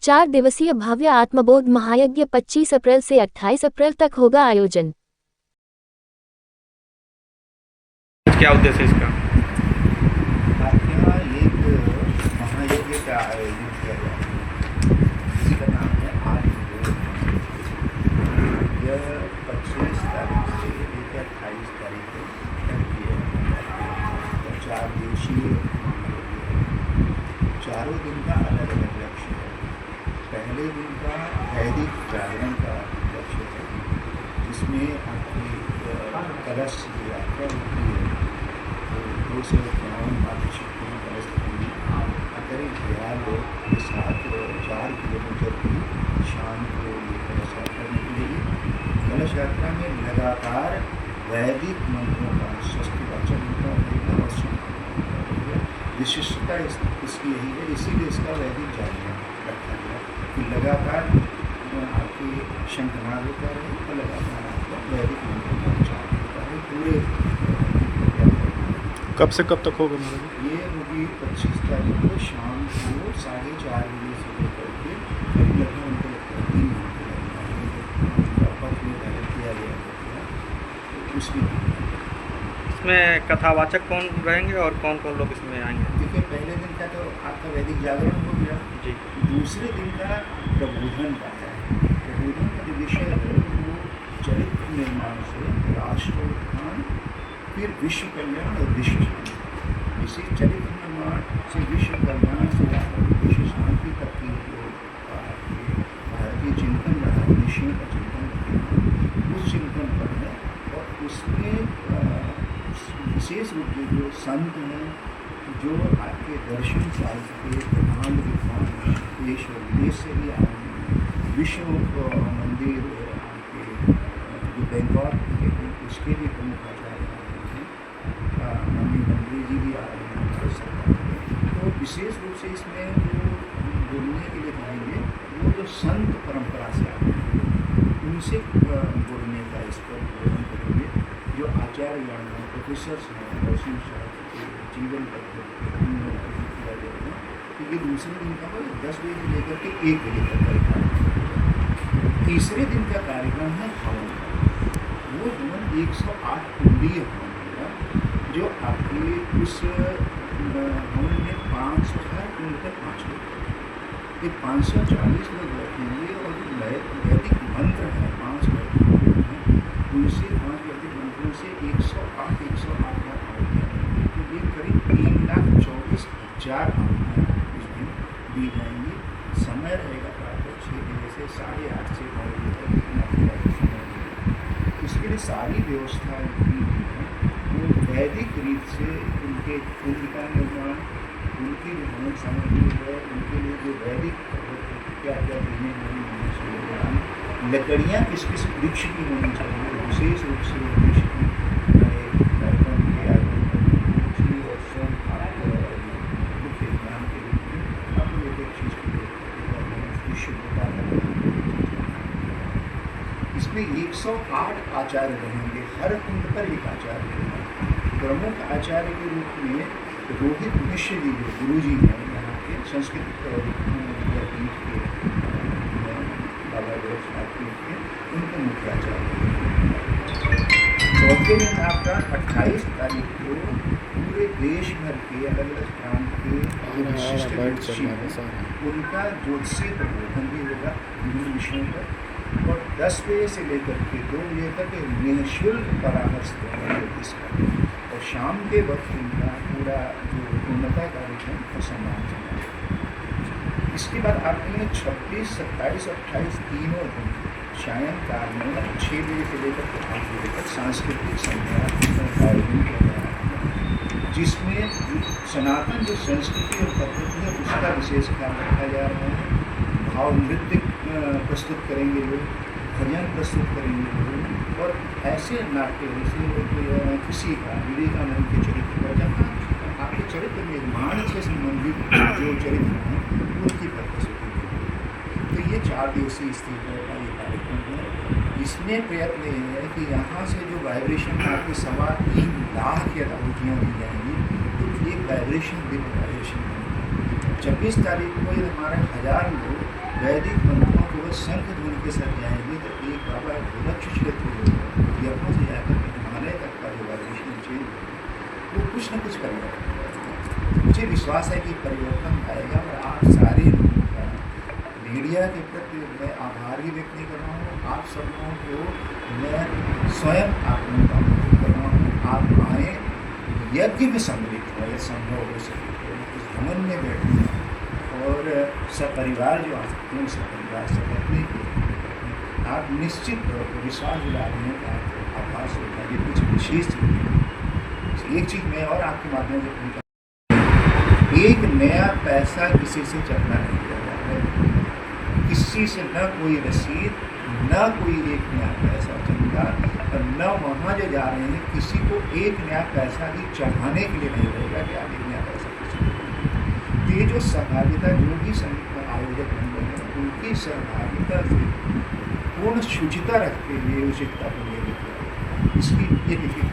4 दिवसीय भव्य आत्मबोध महायज्ञ 25 अप्रैल से 28 अप्रैल तक होगा आयोजन। क्या उद्देश्य है इसका? आपके यहाँ एक महायज्ञ का आयोजन किया गया है जिसका नाम है आत्मबोध। यह 25 तारीख से लेकर 28 तारीख तक किया है। 4 दिवसीय चारों दिन का अलग अलग लक्ष्य है। पहले दिन का वैदिक जागरण का लक्ष्य है जिसमें आपकी कलश की यात्रा होती है। तो 2 से 5 शक्तियों कलश की करीब 11 लोग के साथ 4 किलोमीटर की शाम को ये कलश यात्रा निकलेगी। कलश यात्रा में लगातार वैदिक मंत्रों का शस्त्रवाचन होता रहेगा और विशिष्टता इसकी यही है, इसीलिए इसका वैदिक जागरण रखा गया कि लगातार आपके शंखनाद होता रहे और लगातार आपका वैदिक मंत्रों का उच्चारण होता है। पूरे कब से कब तक होगा महाराज? ये होगी 25 तारीख को शाम को 4:30 बजे से लेकर के करीब लगभग उनको लगता है 3 घंटे लगेगा। पक्ष में पहले किया गया तो उसमें इसमें कथावाचक कौन रहेंगे और कौन कौन लोग इसमें आएंगे? देखिए, पहले दिन का तो आपका वैदिक जागरण हो गया जी। दूसरे दिन का प्रबोधन का है। प्रबोधन का जो विषय है वो चरित्र निर्माण से राष्ट्र उत्थान, फिर विश्व कल्याण और विश्व शांति। इसी चरित्र निर्माण से विश्व कल्याण से विश्व शांति तक की जो भारतीय चिंतन रहा है, विषयों का चिंतन रहा, उस चिंतन पर है। और उसमें विशेष रूप से जो संत हैं, जो आपके दर्शन शास्त्र के प्रधान विद्वान देश और विदेश से भी आए हैं, विश्व मंदिर आपके जो बैंकॉक के उसके भी प्रमुख आचार्य मंत्री जी भी आ रहे हैं भारत सरकार के। तो विशेष रूप से इसमें जो बोलने के लिए कहेंगे वो जो संत परंपरा से आते हैं उनसे बोलने का इस पर बोधन करेंगे। जो आचार्य प्रोफेसर्स हैं दर्शन शास्त्र के जीवन पद्धति किया जाएगा। तो ये दूसरे दिन का 10 बजे से लेकर के 1 बजे तक का कार्यक्रम। तीसरे दिन का कार्यक्रम है हवन। वो हवन 108 कुंडीय हवन जो आपके उस हवन में 500 हर कुंड पर 5 लोग, ये 540 लोग बैठेंगे और जो वैदिक मंत्र है 5 वैदिक मंत्र हैं उनसे 5 वैदिक मंत्रों से 108 बार आहुतियाँ देंगे। तो ये करीब 3,24,000 आहुतियाँ उस दिन दी जाएंगी। समय रहेगा प्रातः 6 बजे से 8:30 से 9 बजे तक। इसके लिए सारी व्यवस्था की है वो वैदिक रीत से उनके कुंड का निर्माण, उनकी जो हवन सामग्री है, उनके लिए जो वैदिक क्या क्या देने होनी चाहिए, लकड़ियाँ किस किस वृक्ष की होनी चाहिए, विशेष रूप से वृक्ष की कार्यक्रम के आयोजन और स्वयं मुख्य ज्ञान के रूप में आप लोग एक चीज़ की विशुद्धता है। इसमें 108 आचार्य रहेंगे, हर कुंड पर एक आचार्य रहेंगे। प्रमुख आचार्य के रूप में रोहित मिश्र जी जो गुरु जी हैं यहाँ के संस्कृत विद्यापीठ के बाबा गोरक्षनाथ पीठ के, उनके मुख्य आचार्य। चौथे दिन आपका 28 तारीख को पूरे देश भर के अलग अलग प्रांत के विशिष्ट ज्योतिषी हैं उनका ज्योतिषीय प्रबोधन भी होगा विभिन्न विषयों पर। और 10 बजे से लेकर के 2 बजे तक निःशुल्क परामर्श देंगे ज्योतिष का। और शाम के वक्त इनका पूरा जो पूर्णता कार्यक्रम और सम्मान चला। इसके बाद आपके लिए 26, 27 और 28 तीनों दिन सायंकाल में 6 बजे से लेकर के 8 बजे तक सांस्कृतिक संध्या का आयोजन किया जा रहा है, जिसमें सनातन जो संस्कृति और पद्धति है उसका विशेष ख्याल रखा जा रहा है। भाव नृत्य प्रस्तुत करेंगे लोग, भजन प्रस्तुत करेंगे लोग, और ऐसे नाट्य जैसे किसी का विवेकानंद के चरित्र पर जहाँ आपके चरित्र निर्माण से संबंधित जो चरित्र हैं उनकी प्रस्तुति होगी। तो ये 4 दिवसीय स्थिति का ये कार्यक्रम है। इसमें प्रयत्न ये है कि यहाँ से जो वाइब्रेशन आपकी 3.25 लाख की आहुतियाँ दी जाएंगी तो एक वाइब्रेशन दिन वाइब्रेशन 26 तारीख को ये हमारे 1000 लोग वैदिक मंत्रों को वह शंख ध्वनि के साथ जाएंगे तो एक बाबा गोरक्ष क्षेत्र यमुना से जाकर के हिमालय तक का जो वाइब्रेशन चेंज वो कुछ न कुछ परिवर्तन करेगा। मुझे विश्वास है कि परिवर्तन आएगा और आप सारे लोगों का मीडिया के प्रति मैं आभार ही व्यक्त नहीं कर रहा हूँ। आप सब लोगों को मैं स्वयं आप लोगों का अनुरोध कर रहा हूँ, आप आएँ, यज्ञ में सम्मिलित हो, यह संभव हो सके उस भवन में बैठे और सपरिवार जो आ सकते हैं सपरिवार से बैठने के आप निश्चित तौर पर विश्वास दिला रहे हैं कि आपको आभास होगा ये कुछ विशेष चीज़। एक चीज़ मैं और आपके माध्यम से पूछा, एक नया पैसा किसी से चलना नहीं किया जा रहा है, किसी से न कोई रसीद न कोई एक नया पैसा चलेगा और न वहाँ जो जा रहे हैं किसी को एक नया पैसा भी चढ़ाने के लिए नहीं रहेगा कि आप एक नया पैसा कुछ। ये जो सहभागिता जो भी आयोजक बन रहे हैं उनकी सहभागिता से पूर्ण शुचिता रखते हुए उचितता को ले लेते हैं। इसकी ये देखिए